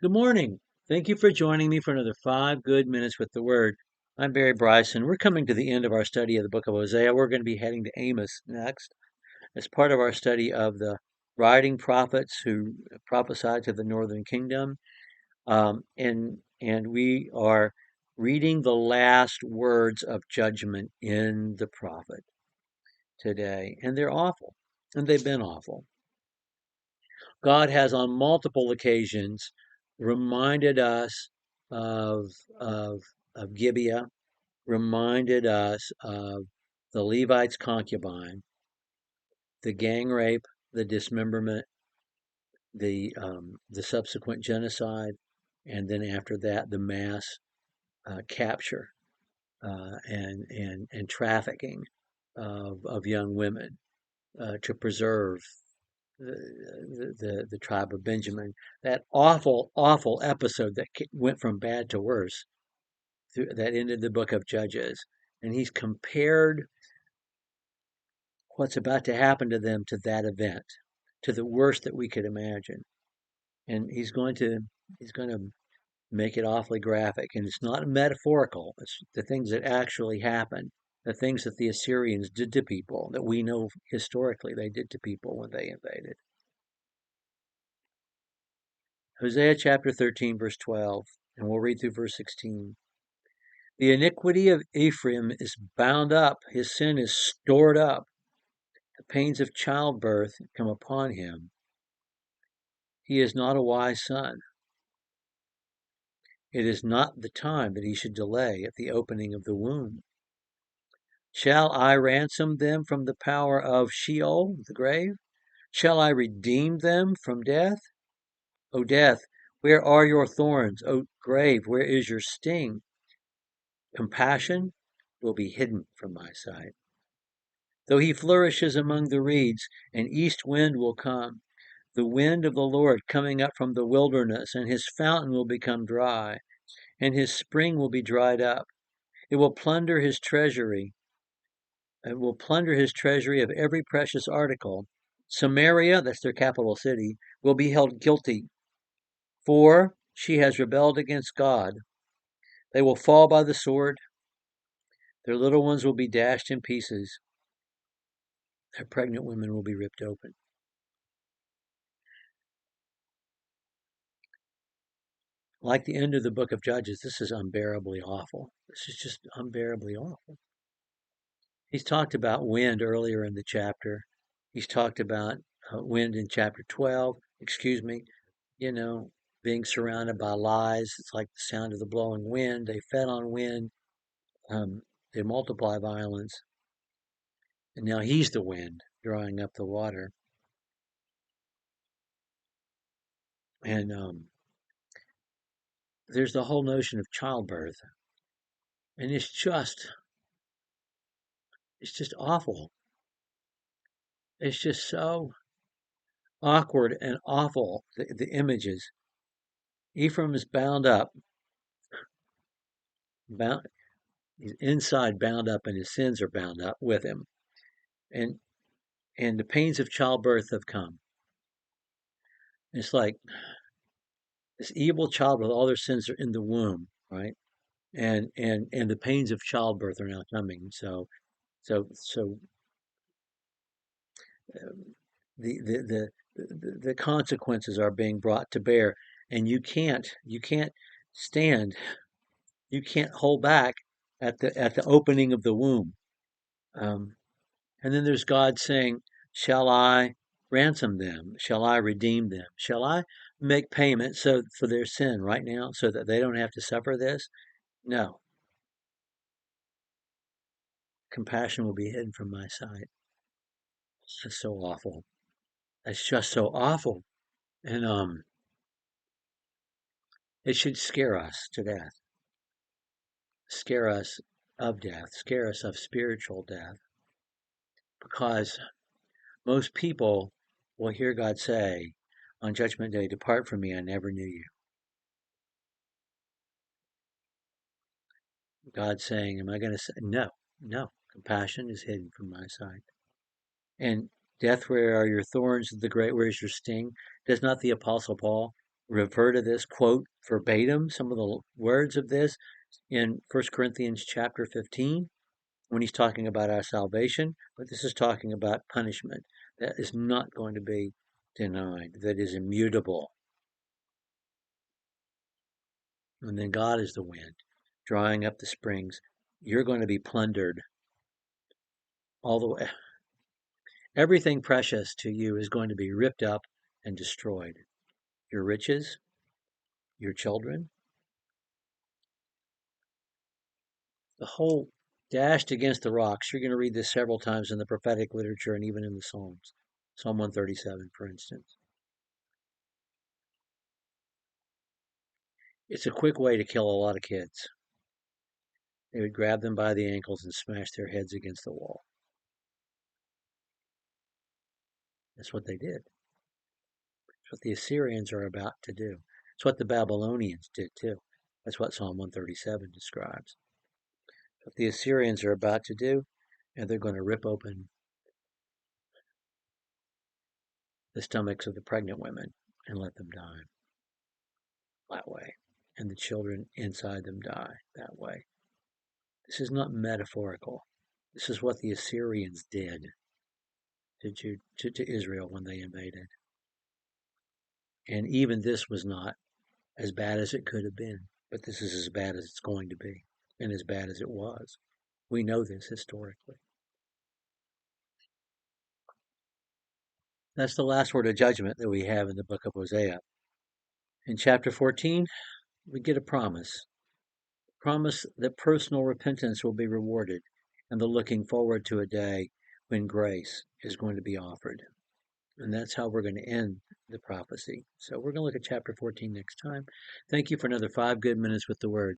Good morning. Thank you for joining me for another 5 good minutes with the Word. I'm Barry Bryson. We're coming to the end of our study of the book of Hosea. We're going to be heading to Amos next as part of our study of the writing prophets who prophesied to the northern kingdom. And we are reading the last words of judgment in the prophet today. And they're awful, and they've been awful. God has on multiple occasions reminded us of, of, of Gibeah, reminded us of the Levite's concubine, the gang rape, the dismemberment, the subsequent genocide, and then after that, the mass capture and trafficking of young women to preserve the tribe of Benjamin. That awful episode that went from bad to worse that ended the book of Judges. And he's compared what's about to happen to them to that event, to the worst that we could imagine. And he's going to make it awfully graphic. And it's not metaphorical. It's the things that actually happened, the things that the Assyrians did to people that we know historically they did to people when they invaded. Hosea chapter 13, verse 12, and we'll read through verse 16. The iniquity of Ephraim is bound up, his sin is stored up. The pains of childbirth come upon him. He is not a wise son. It is not the time that he should delay at the opening of the womb. Shall I ransom them from the power of Sheol, the grave? Shall I redeem them from death? O death, where are your thorns? O grave, where is your sting? Compassion will be hidden from my sight. Though he flourishes among the reeds, an east wind will come, the wind of the Lord coming up from the wilderness, and his fountain will become dry, and his spring will be dried up. It will plunder his treasury. It will plunder his treasury of every precious article. Samaria, that's their capital city, will be held guilty, for she has rebelled against God. They will fall by the sword. Their little ones will be dashed in pieces. Their pregnant women will be ripped open. Like the end of the book of Judges, this is unbearably awful. This is just unbearably awful. He's talked about wind earlier in the chapter. He's talked about wind in chapter 12, excuse me, you know, being surrounded by lies. It's like the sound of the blowing wind. They fed on wind. They multiply violence. And now he's the wind drawing up the water. And there's the whole notion of childbirth. And it's just awful. It's just so awkward and awful, the images. Ephraim is bound up, bound, he's inside bound up, and his sins are bound up with him. And and the pains of childbirth have come. It's like this evil child with all their sins are in the womb, right? And the pains of childbirth are now coming. So um, the consequences are being brought to bear, and you can't stand, you can't hold back at the opening of the womb. Um, and then there's God saying, "Shall I ransom them? Shall I redeem them? Shall I make payment for their sin right now, so that they don't have to suffer this?" No, compassion will be hidden from my sight. It's just so awful. It's just so awful, and it should scare us to death. Scare us of death. Scare us of spiritual death, because most people will hear God say on Judgment Day, "Depart from me, I never knew you." God saying, am I going to say, no, no, compassion is hidden from my sight. And death, where are your thorns? The great, where is your sting? Does not the Apostle Paul refer to this, quote verbatim some of the words of this in 1 Corinthians chapter 15 when he's talking about our salvation, but this is talking about punishment that is not going to be denied, that is immutable. And then God is the wind, drying up the springs. You're going to be plundered all the way. Everything precious to you is going to be ripped up and destroyed. Your riches, your children, the whole dashed against the rocks. You're going to read this several times in the prophetic literature and even in the Psalms. Psalm 137, for instance. It's a quick way to kill a lot of kids. They would grab them by the ankles and smash their heads against the wall. That's what they did. That's what the Assyrians are about to do. It's what the Babylonians did too. That's what Psalm 137 describes. What the Assyrians are about to do, and they're going to rip open the stomachs of the pregnant women and let them die that way. And the children inside them die that way. This is not metaphorical. This is what the Assyrians did to Israel when they invaded. And even this was not as bad as it could have been, but this is as bad as it's going to be, and as bad as it was. We know this historically. That's the last word of judgment that we have in the book of Hosea. In chapter 14, we get a promise that personal repentance will be rewarded, and the looking forward to a day when grace is going to be offered. And that's how we're going to end the prophecy. So we're going to look at chapter 14 next time. Thank you for another 5 good minutes with the Word.